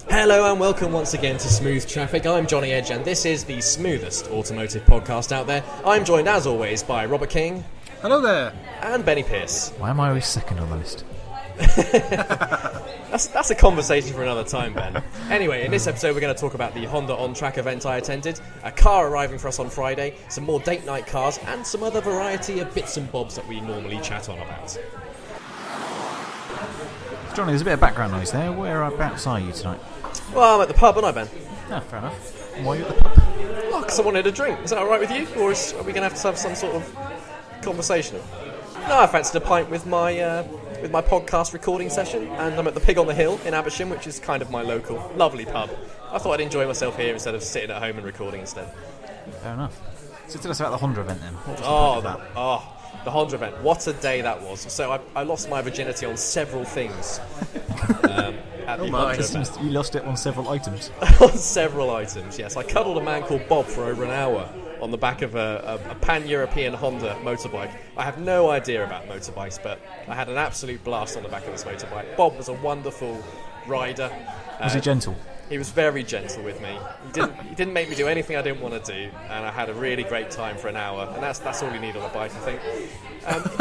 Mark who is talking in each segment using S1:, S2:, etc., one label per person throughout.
S1: Hello and welcome once again to Smooth Traffic. I'm Jonny Edge and this is the smoothest automotive podcast out there. I'm joined as always by Robert King.
S2: Hello there.
S1: And Benny Pearce.
S3: Why am I always second on the list?
S1: That's a conversation for another time, Ben. Anyway, in this episode we're going to talk about the Honda on-track event I attended, a car arriving for us on Friday, some more date night cars, and some other variety of bits and bobs that we normally chat on about.
S3: Jonny, there's a bit of background noise there. Whereabouts are you tonight?
S1: Well, I'm at the pub, aren't I, Ben?
S3: Ah, fair enough. And why are you at the pub?
S1: Oh, because I wanted a drink. Is that alright with you? Or are we going to have some sort of conversation? No, I fancied a pint with my podcast recording session, and I'm at the Pig on the Hill in Abersham, which is kind of my local lovely pub. I thought I'd enjoy myself here instead of sitting at home and recording instead.
S3: Fair enough. So tell us about the Honda event then. What was
S1: The Honda event. What a day that was. So I lost my virginity on several things. At the Honda event.
S3: You lost it on several items.
S1: On several items, yes. I cuddled a man called Bob for over an hour on the back of a pan-European Honda motorbike. I have no idea about motorbikes, but I had an absolute blast on the back of this motorbike. Bob was a wonderful rider.
S3: Was he gentle?
S1: He was very gentle with me. He didn't make me do anything I didn't want to do, and I had a really great time for an hour. And that's all you need on a bike, I think.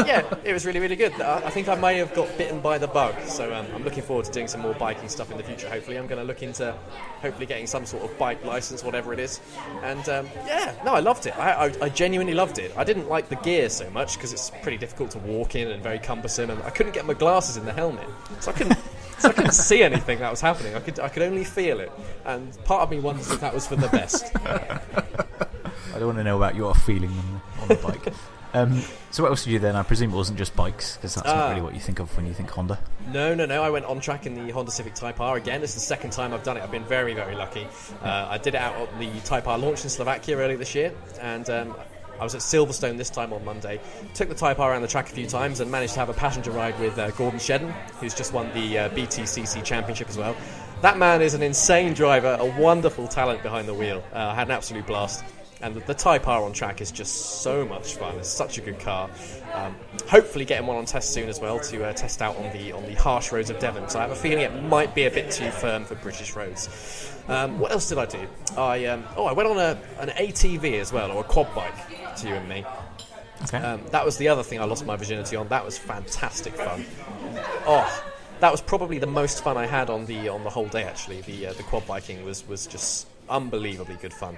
S1: Yeah, it was really, really good. I think I may have got bitten by the bug, so I'm looking forward to doing some more biking stuff in the future. Hopefully, I'm going to look into hopefully getting some sort of bike license, whatever it is. And I loved it. I genuinely loved it. I didn't like the gear so much because it's pretty difficult to walk in and very cumbersome, and I couldn't get my glasses in the helmet, so I couldn't see anything that was happening. I could only feel it, and part of me wonders if that was for the best.
S3: I don't want to know about your feeling on the bike. So what else did you then? I presume it wasn't just bikes, because that's not really what you think of when you think Honda.
S1: No. I went on track in the Honda Civic Type R again. It's the second time I've done it. I've been very, very lucky. I did it out at the Type R launch in Slovakia earlier this year, and I was at Silverstone this time on Monday. Took the Type R around the track a few times and managed to have a passenger ride with Gordon Shedden, who's just won the BTCC Championship as well. That man is an insane driver, a wonderful talent behind the wheel. I had an absolute blast. And the Type R on track is just so much fun. It's such a good car. Hopefully getting one on test soon as well to test out on the harsh roads of Devon. So I have a feeling it might be a bit too firm for British roads. What else did I do? I went on an ATV as well, or a quad bike, to you and me.
S3: Okay.
S1: That was the other thing I lost my virginity on. That was fantastic fun. That was probably the most fun I had on the whole day. Actually, the quad biking was just unbelievably good fun.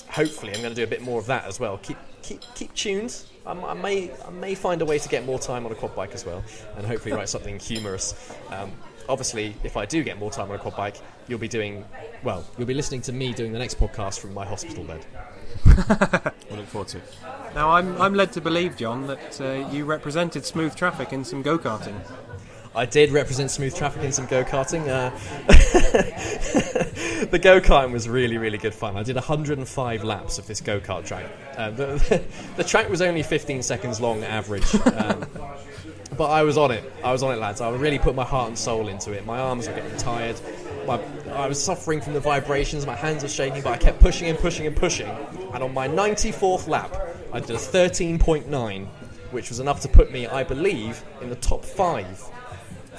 S1: Hopefully, I'm going to do a bit more of that as well. Keep tuned. I may find a way to get more time on a quad bike as well, and hopefully write something humorous. Obviously, if I do get more time on a quad bike, you'll be listening to me doing the next podcast from my hospital bed.
S3: We'll look forward to it.
S2: Now, I'm led to believe, John, that you represented Smooth Traffic in some go-karting.
S1: I did represent Smooth Traffic in some go-karting. The go-karting was really, really good fun. I did 105 laps of this go-kart track. The track was only 15 seconds long average. But I was on it, lads. I really put my heart and soul into it. My arms were getting tired. I was suffering from the vibrations. My hands were shaking, but I kept pushing and pushing and pushing. And on my 94th lap, I did a 13.9, which was enough to put me, I believe, in the top 5.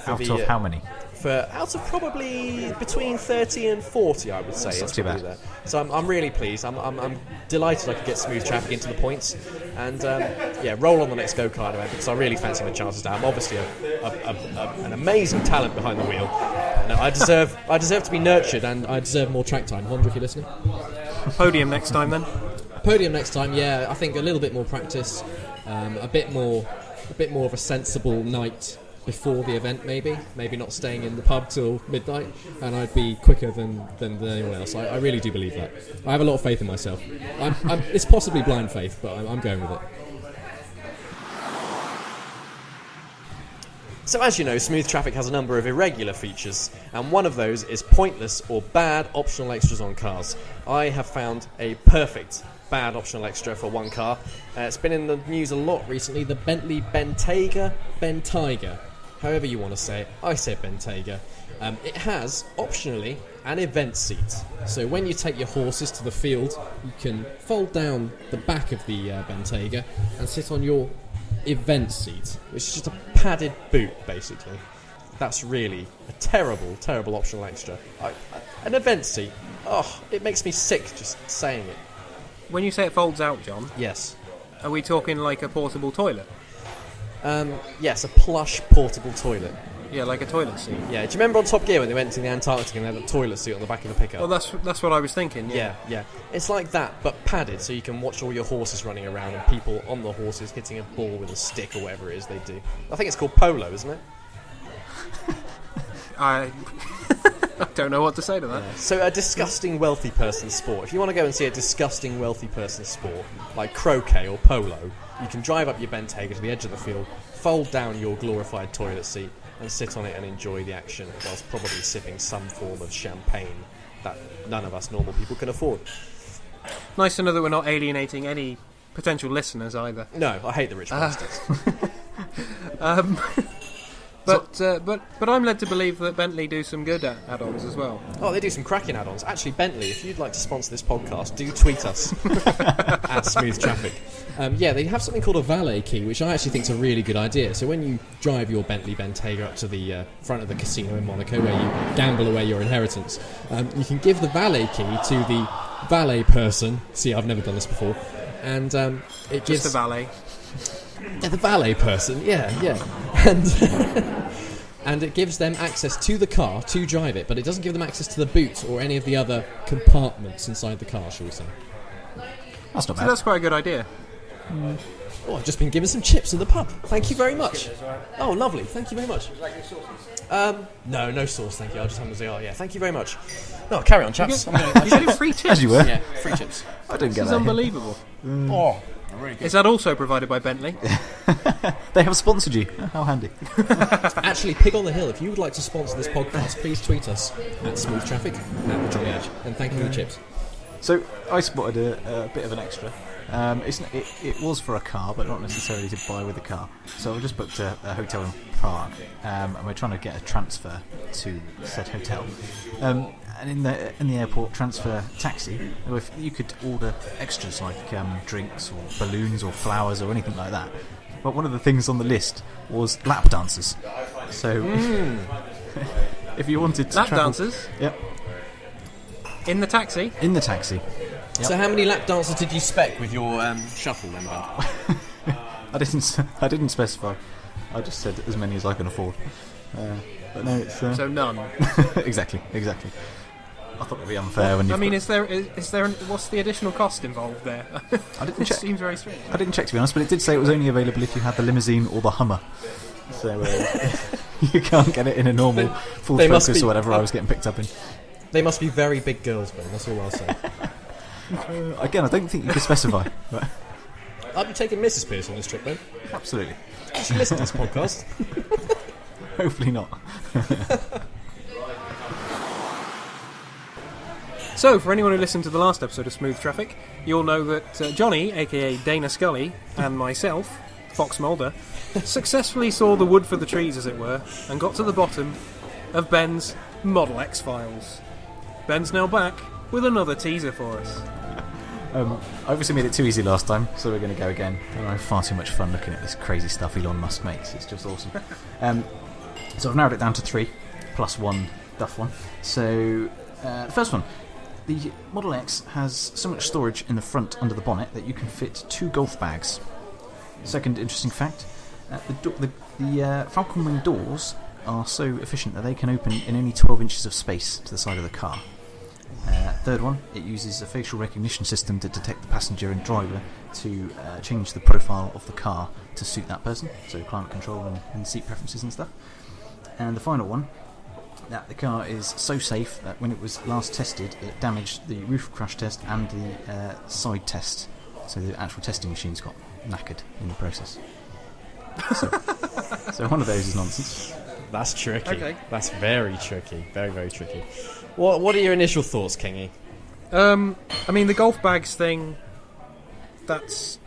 S3: Out of how many?
S1: Out of probably between 30 and 40, I would say.
S3: That's not too bad.
S1: There. So I'm really pleased. I'm delighted I could get Smooth Traffic into the points, and roll on the next go-kart event because I really fancy my chances now. I'm obviously an amazing talent behind the wheel. No, I deserve to be nurtured, and I deserve more track time. Honda, if you're listening.
S2: Podium next time, then.
S1: Podium next time. Yeah, I think a little bit more practice, a bit more of a sensible night before the event, maybe not staying in the pub till midnight, and I'd be quicker than anyone else. I really do believe that. I have a lot of faith in myself. It's possibly blind faith, but I'm going with it. So as you know, Smooth Traffic has a number of irregular features, and one of those is pointless or bad optional extras on cars. I have found a perfect bad optional extra for one car. It's been in the news a lot recently, the Bentley Bentayga, however you want to say it. I say Bentayga. It has, optionally, an event seat. So when you take your horses to the field, you can fold down the back of the Bentayga and sit on your event seat, which is just a padded boot, basically. That's really a terrible, terrible optional extra. An event seat. Oh, it makes me sick just saying it.
S2: When you say it folds out, John,
S1: Yes.
S2: are we talking like a portable toilet?
S1: Yes, a plush portable toilet.
S2: Yeah, like a toilet seat.
S1: Yeah, do you remember on Top Gear when they went to the Antarctic and they had the toilet seat on the back of the pickup?
S2: Well, that's what I was thinking.
S1: Yeah. It's like that, but padded, so you can watch all your horses running around and people on the horses hitting a ball with a stick or whatever it is they do. I think it's called polo, isn't it?
S2: I don't know what to say to that.
S1: Yeah. So a disgusting wealthy person's sport. If you want to go and see a disgusting wealthy person's sport, like croquet or polo, you can drive up your Bentayga to the edge of the field, fold down your glorified toilet seat, and sit on it and enjoy the action whilst probably sipping some form of champagne that none of us normal people can afford.
S2: Nice to know that we're not alienating any potential listeners either.
S1: No, I hate the rich bastards.
S2: But I'm led to believe that Bentley do some good add-ons as well.
S1: Oh, they do some cracking add-ons. Actually, Bentley, if you'd like to sponsor this podcast, do tweet us at Smooth Traffic. They have something called a valet key, which I actually think is a really good idea. So when you drive your Bentley Bentayga up to the front of the casino in Monaco, where you gamble away your inheritance, you can give the valet key to the valet person. See, I've never done this before. And it gives...
S2: Just the valet.
S1: Yeah, the valet person, yeah. And it gives them access to the car to drive it, but it doesn't give them access to the boot or any of the other compartments inside the car, shall we say.
S3: That's not
S2: So
S3: bad.
S2: that's quite a good idea.
S1: Oh, I've just been given some chips in the pub. Thank you very much. Oh, lovely. Thank you very much. No sauce, thank you. I'll just have them as they are. Yeah, thank you very much. No, carry on, chaps.
S2: You're getting free tips.
S3: As you were.
S1: Yeah, free chips.
S3: I didn't get
S2: This is
S3: that.
S2: unbelievable.
S1: Oh, really good.
S2: Is that also provided by Bentley?
S3: They have sponsored you. How handy.
S1: Actually, Pig on the Hill, if you would like to sponsor this podcast, please tweet us at Smooth Traffic at the Jonny Edge. And thank you for the chips.
S3: So I spotted a bit of an extra. It was for a car, but not necessarily to buy with a car. So I just booked a hotel in Prague, and we're trying to get a transfer to said hotel. And in the airport transfer taxi, if you could order extras like drinks or balloons or flowers or anything like that. But one of the things on the list was lap dancers. So if you wanted to
S2: Lap
S3: travel,
S2: dancers?
S3: Yep.
S2: In the taxi?
S3: In the taxi. Yep.
S1: So how many lap dancers did you spec with your shuffle then, Ben?
S3: I didn't specify. I just said as many as I can afford. But no, it's
S2: So none.
S3: exactly. I thought it'd be unfair when you.
S2: I mean, is there what's the additional cost involved there?
S3: I didn't
S2: It
S3: check.
S2: seems very strange.
S3: I didn't check, to be honest, but it did say it was only available if you had the limousine or the Hummer. So you can't get it in a normal full
S1: they must
S3: Focus
S1: be-
S3: or whatever I was getting picked up in.
S1: They must be very big girls, Ben, that's all I'll say.
S3: Again, I don't think you could specify. But
S1: I'll be taking Mrs. Pierce on this trip, Ben.
S3: absolutely.
S1: Does she listen to this podcast?
S3: Hopefully not.
S2: So, for anyone who listened to the last episode of Smooth Traffic, you'll know that Jonny, aka Dana Scully, and myself, Fox Mulder, successfully saw the wood for the trees, as it were, and got to the bottom of Ben's Model X files. Ben's now back with another teaser for us.
S3: I obviously made it too easy last time, so we're going to go again. I have far too much fun looking at this crazy stuff Elon Musk makes. It's just awesome. So I've narrowed it down to 3, plus 1 Duff one. So the first one. The Model X has so much storage in the front under the bonnet that you can fit 2 golf bags. Second interesting fact, the Falcon Wing doors are so efficient that they can open in only 12 inches of space to the side of the car. Third one, it uses a facial recognition system to detect the passenger and driver to change the profile of the car to suit that person, so climate control and seat preferences and stuff. And the final one, that the car is so safe that when it was last tested, it damaged the roof crash test and the side test. So the actual testing machines got knackered in the process. So one of those is nonsense.
S1: That's tricky.
S2: Okay.
S1: That's very tricky. Very, very tricky. What are your initial thoughts, Kingy?
S2: I mean, the golf bags thing, that's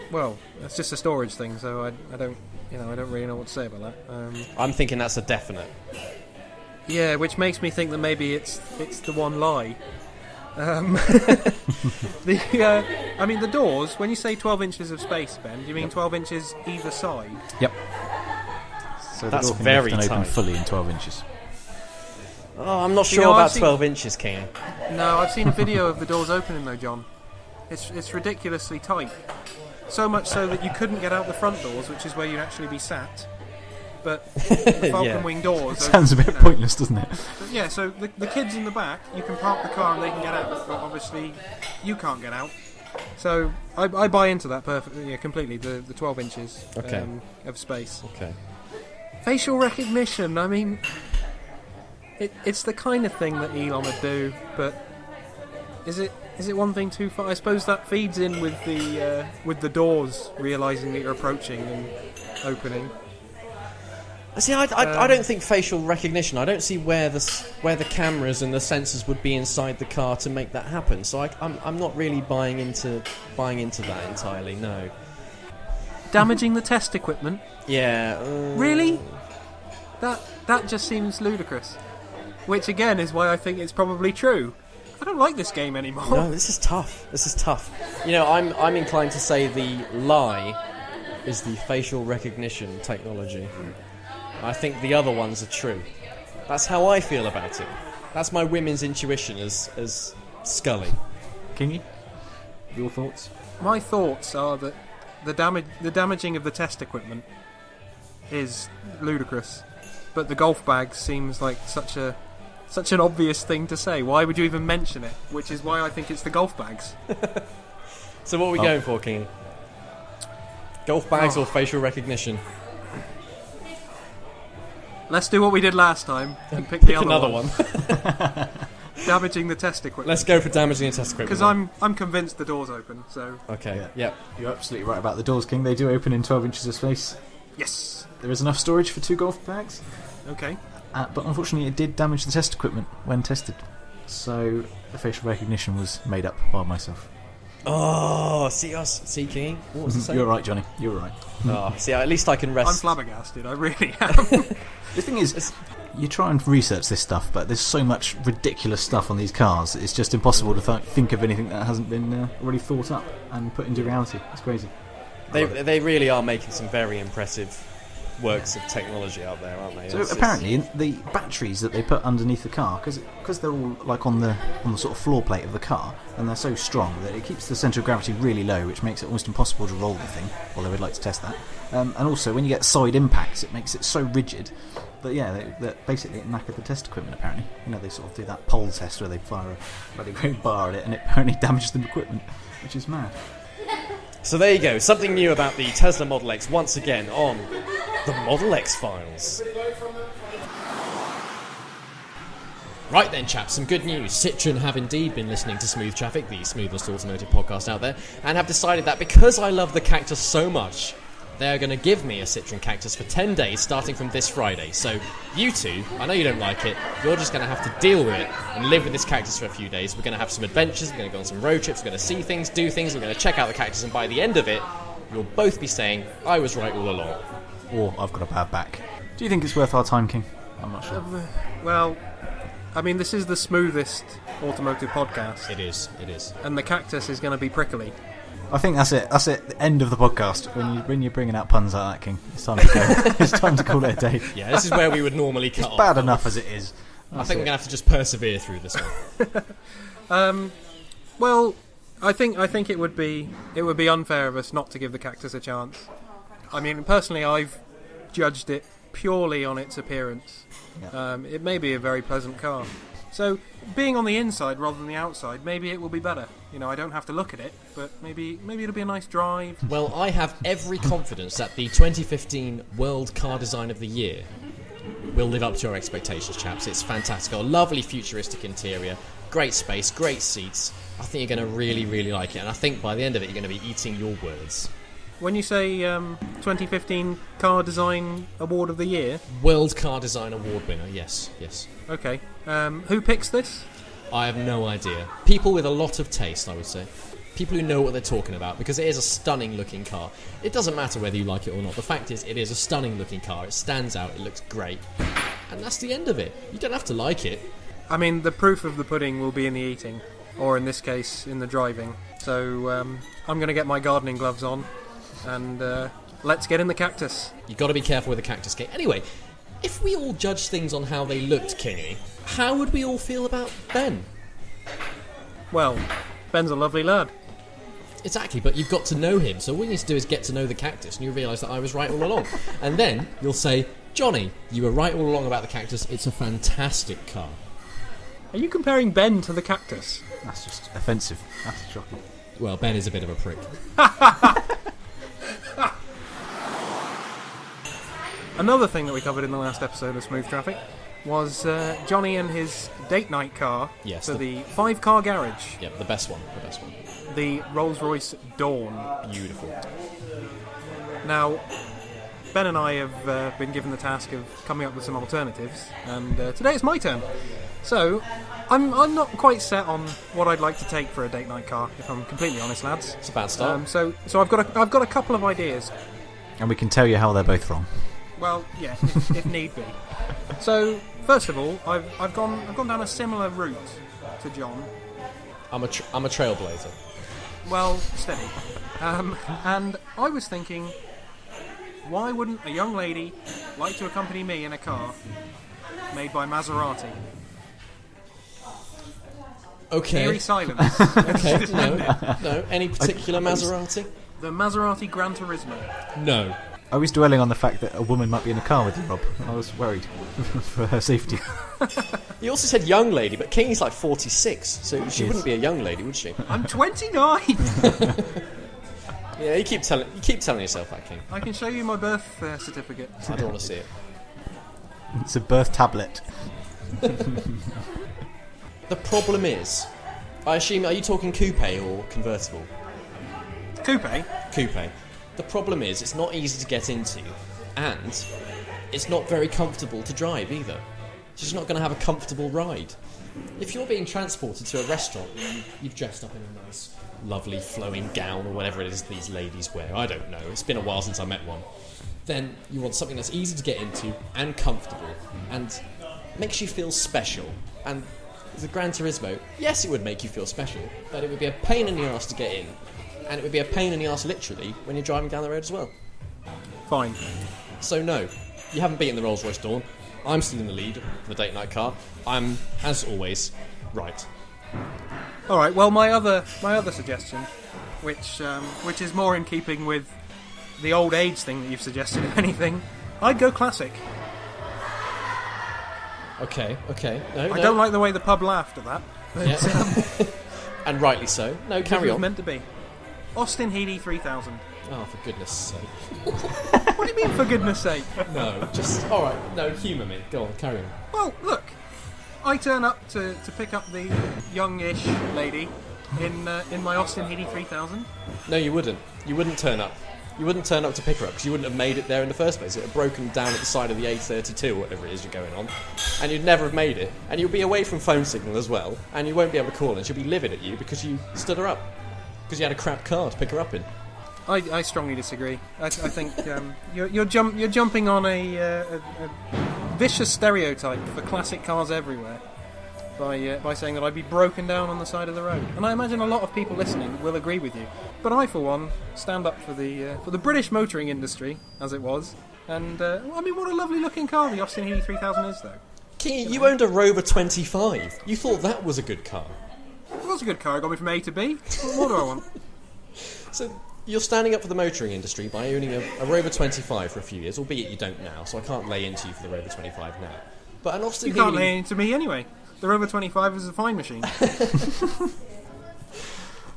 S2: just a storage thing, so I don't really know what to say about that.
S1: I'm thinking that's a definite.
S2: Yeah, which makes me think that maybe it's the one lie. I mean, the doors, when you say 12 inches of space, Ben, do you mean 12 inches either side?
S3: Yep. So
S1: That's
S3: the door can
S1: very
S3: lift and open
S1: tight.
S3: fully in 12 inches.
S1: Oh, I'm not
S2: You
S1: sure
S2: know, I've
S1: about
S2: seen-
S1: 12 inches, King.
S2: No, I've seen a video of the doors opening though, John. It's ridiculously tight. So much so that you couldn't get out the front doors, which is where you'd actually be sat. But the Falcon
S1: Yeah.
S2: Wing doors...
S3: Sounds a bit
S2: you know,
S3: pointless, doesn't it?
S2: Yeah, so the kids in the back, you can park the car and they can get out, but obviously you can't get out. So I buy into that perfectly, yeah, completely, the 12 inches
S1: Okay.
S2: of space.
S1: Okay.
S2: Facial recognition, I mean, it's the kind of thing that Elon would do, but is it one thing too far? I suppose that feeds in with the doors realising that you're approaching and opening.
S1: See, I don't think facial recognition. I don't see where the cameras and the sensors would be inside the car to make that happen. So I'm not really buying into that entirely. No.
S2: Damaging the test equipment?
S1: Yeah.
S2: Really? That just seems ludicrous. Which again is why I think it's probably true. I don't like this game anymore.
S1: No, this is tough. You know, I'm inclined to say the lie is the facial recognition technology. I think the other ones are true. That's how I feel about it. That's my women's intuition as Scully.
S3: Kingy, your thoughts?
S2: My thoughts are that the damaging of the test equipment is ludicrous, but the golf bag seems like such an obvious thing to say. Why would you even mention it? Which is why I think it's the golf bags.
S1: So what are we going for, King? Golf bags or facial recognition?
S2: Let's do what we did last time and pick the other
S1: Another
S2: one.
S1: one.
S2: Damaging the test equipment.
S1: Let's go for damaging the test equipment.
S2: Because I'm convinced the door's open. So
S1: Okay.
S3: Yeah.
S1: Yep.
S3: You're absolutely right about the doors, King. They do open in 12 inches of space.
S2: yes.
S3: There is enough storage for 2 golf bags,
S2: Okay.
S3: but unfortunately it did damage the test equipment when tested. So the facial recognition was made up by myself.
S1: Oh, see, King. What was it saying?
S3: You're right, Johnny. You're right.
S1: Oh, see, at least I can
S2: I'm
S1: rest.
S2: flabbergasted. I really am.
S3: The thing is, you try and research this stuff, but there's so much ridiculous stuff on these cars. It's just impossible to think of anything that hasn't been already thought up and put into reality. It's crazy.
S1: They really are making some very impressive works of technology out there, aren't they?
S3: So apparently, the batteries that they put underneath the car, because they're all like on the sort of floor plate of the car, and they're so strong that it keeps the centre of gravity really low, which makes it almost impossible to roll the thing. Although we'd like to test that. And also, when you get side impacts, it makes it so rigid that that basically it knackered the test equipment. Apparently, they sort of do that pole test where they fire a bloody great bar at it, and it apparently damages the equipment, which is mad.
S1: So there you go, something new about the Tesla Model X once again on the Model X Files. Right then, chaps, some good news. Citroën have indeed been listening to Smooth Traffic, the smoothest automotive podcast out there, and have decided that because I love the Cactus so much, they're going to give me a Citroën Cactus for 10 days starting from this Friday. So you two, I know you don't like it, you're just going to have to deal with it and live with this Cactus for a few days. We're going to have some adventures, we're going to go on some road trips, we're going to see things, do things, we're going to check out the Cactus, and by the end of it, you'll both be saying, I was right all along.
S3: Or I've got a bad back. Do you think it's worth our time, King? I'm not sure.
S2: Well, I mean, this is the smoothest automotive podcast,
S1: It is.
S2: and the Cactus is going to be prickly.
S3: I think that's it. That's it. The end of the podcast. When you're bringing out puns like that, King, it's time to go. It's time to call it a day.
S1: Yeah, this is where we would normally cut off.
S3: Bad enough as it is.
S1: I think we're going to have to just persevere through this one.
S2: Well, I think it would be unfair of us not to give the Cactus a chance. I mean, personally, I've judged it purely on its appearance.
S3: Yeah.
S2: It may be a very pleasant car. So, being on the inside rather than the outside, maybe it will be better. I don't have to look at it, but maybe it'll be a nice drive.
S1: Well, I have every confidence that the 2015 World Car Design of the Year will live up to your expectations, chaps. It's fantastic. A lovely futuristic interior, great space, great seats. I think you're going to really, really like it, and I think by the end of it, you're going to be eating your words.
S2: When you say 2015 Car Design Award of the Year,
S1: World Car Design Award winner, yes.
S2: okay. Who picks this?
S1: I have no idea. People with a lot of taste, I would say. People who know what they're talking about, because it is a stunning looking car. It doesn't matter whether you like it or not. The fact is, it is a stunning looking car. It stands out, it looks great. And that's the end of it. You don't have to like it.
S2: I mean, the proof of the pudding will be in the eating, or in this case, in the driving. So I'm going to get my gardening gloves on and let's get in the cactus.
S1: You've got to be careful with the cactus, King. Anyway, if we all judge things on how they looked, Kingy, how would we all feel about Ben?
S2: Well, Ben's a lovely lad.
S1: Exactly, but you've got to know him, so all you need to do is get to know the cactus, and you'll realise that I was right all along. And then you'll say, Jonny, you were right all along about the cactus, it's a fantastic car.
S2: Are you comparing Ben to the cactus?
S3: That's just offensive. That's shocking.
S1: Well, Ben is a bit of a prick.
S2: Another thing that we covered in the last episode of Smooth Traffic was Jonny and his date night car
S1: Yes,
S2: for the 5-car garage,
S1: Yeah, the best one.
S2: the Rolls-Royce Dawn.
S1: Beautiful.
S2: Now, Ben and I have been given the task of coming up with some alternatives, and today it's my turn. So, I'm not quite set on what I'd like to take for a date night car, if I'm completely honest, lads.
S1: It's a bad start.
S2: So I've got a couple of ideas.
S3: And we can tell you how they're both wrong.
S2: Well, yeah, if need be. So, first of all, I've gone down a similar route to John.
S1: I'm a trailblazer.
S2: Well, steady. And I was thinking, why wouldn't a young lady like to accompany me in a car made by Maserati?
S1: Okay.
S2: Eerie silence.
S1: Okay, no. Any particular Maserati?
S2: The Maserati Gran Turismo.
S1: No.
S3: I was dwelling on the fact that a woman might be in a car with you, Rob. I was worried for her safety.
S1: You also said young lady, but King's like 46, so she wouldn't be a young lady, would she?
S2: I'm 29!
S1: Yeah, you keep telling yourself that, King.
S2: I can show you my birth certificate.
S1: I don't want to see it.
S3: It's a birth tablet.
S1: The problem is, I assume, are you talking coupe or convertible?
S2: Coupe?
S1: Coupe. The problem is, it's not easy to get into, and it's not very comfortable to drive either. It's just not going to have a comfortable ride. If you're being transported to a restaurant, you've dressed up in a nice, lovely, flowing gown or whatever it is these ladies wear, I don't know, it's been a while since I met one, then you want something that's easy to get into and comfortable and makes you feel special. And the Gran Turismo, yes, it would make you feel special, but it would be a pain in the arse to get in, and it would be a pain in the arse literally when you're driving down the road as well.
S2: Fine.
S1: So no, you haven't beaten the Rolls-Royce Dawn. I'm still in the lead for the date night car. I'm, as always, right.
S2: All right. Well, my other suggestion, which is more in keeping with the old age thing that you've suggested, if anything, I'd go classic.
S1: Okay. No,
S2: I don't like the way the pub laughed at that. But,
S1: Yeah. And rightly so. No, carry
S2: it was
S1: on.
S2: meant to be. Austin Healey 3000.
S1: Oh, for goodness sake.
S2: What do you mean, for goodness sake?
S1: No, just... Alright, no, humour me. Go on, carry on.
S2: Well, look. I turn up to pick up the youngish lady in my Austin Healey 3000.
S1: No, you wouldn't. You wouldn't turn up. You wouldn't turn up to pick her up because you wouldn't have made it there in the first place. It would have broken down at the side of the A32 or whatever it is you're going on, and you'd never have made it. And you'll be away from phone signal as well, and you won't be able to call, and she'll be livid at you because you stood her up. Because you had a crap car to pick her up in.
S2: I strongly disagree. I think you're jumping on a vicious stereotype for classic cars everywhere by saying that I'd be broken down on the side of the road. And I imagine a lot of people listening will agree with you. But I, for one, stand up for the British motoring industry, as it was. And I mean, what a lovely looking car the Austin Healey 3000 is, though.
S1: King, you owned a Rover 25. You thought that was a good car.
S2: It was a good car. It got me from A to B. What more do I want?
S1: So you're standing up for the motoring industry by owning a Rover 25 for a few years, albeit you don't now, so I can't lay into you for the Rover 25 now. But an Austin
S2: You can't
S1: Healey...
S2: lay into me anyway. The Rover 25 is a fine machine.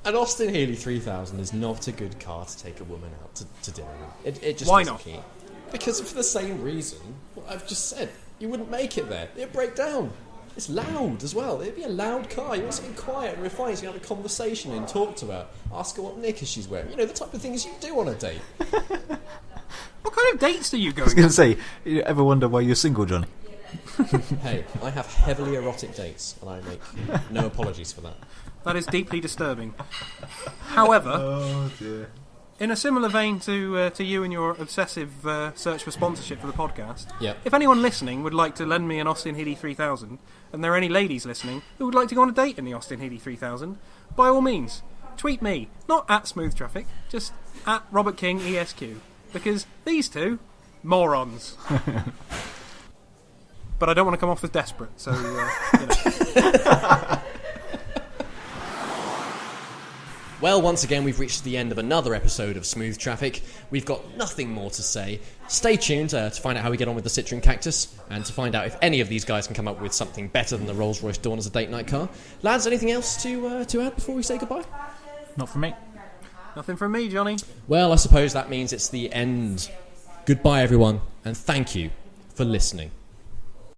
S1: An Austin Healey 3000 is not a good car to take a woman out to dinner with. It just
S2: Why
S1: isn't,
S2: not?
S1: King. Because for the same reason what I've just said. You wouldn't make it there. It'd break down. It's loud as well. It'd be a loud car. You want something quiet and refined so you can have a conversation and talk to her. Ask her what knickers she's wearing. You know, the type of things you do on a date.
S2: What kind of dates are you
S3: I was
S2: going
S3: going
S2: on?
S3: to say, you ever wonder why you're single, Johnny?
S1: Hey, I have heavily erotic dates and I make no apologies for that.
S2: That is deeply disturbing. However,
S3: Oh, dear.
S2: in a similar vein to you and your obsessive search for sponsorship for the podcast,
S1: Yep.
S2: if anyone listening would like to lend me an Austin Healey 3000, and there are any ladies listening who would like to go on a date in the Austin Healey 3000, by all means, tweet me. Not at Smooth Traffic, just at Robert King ESQ. because these two, morons. But I don't want to come off as desperate, so, you know.
S1: Well, once again, we've reached the end of another episode of Smooth Traffic. We've got nothing more to say. Stay tuned to find out how we get on with the Citroen Cactus, and to find out if any of these guys can come up with something better than the Rolls-Royce Dawn as a date night car. Lads, anything else to add before we say goodbye?
S3: Not from me.
S2: Nothing from me, Johnny.
S1: Well, I suppose that means it's the end. Goodbye, everyone, and thank you for listening.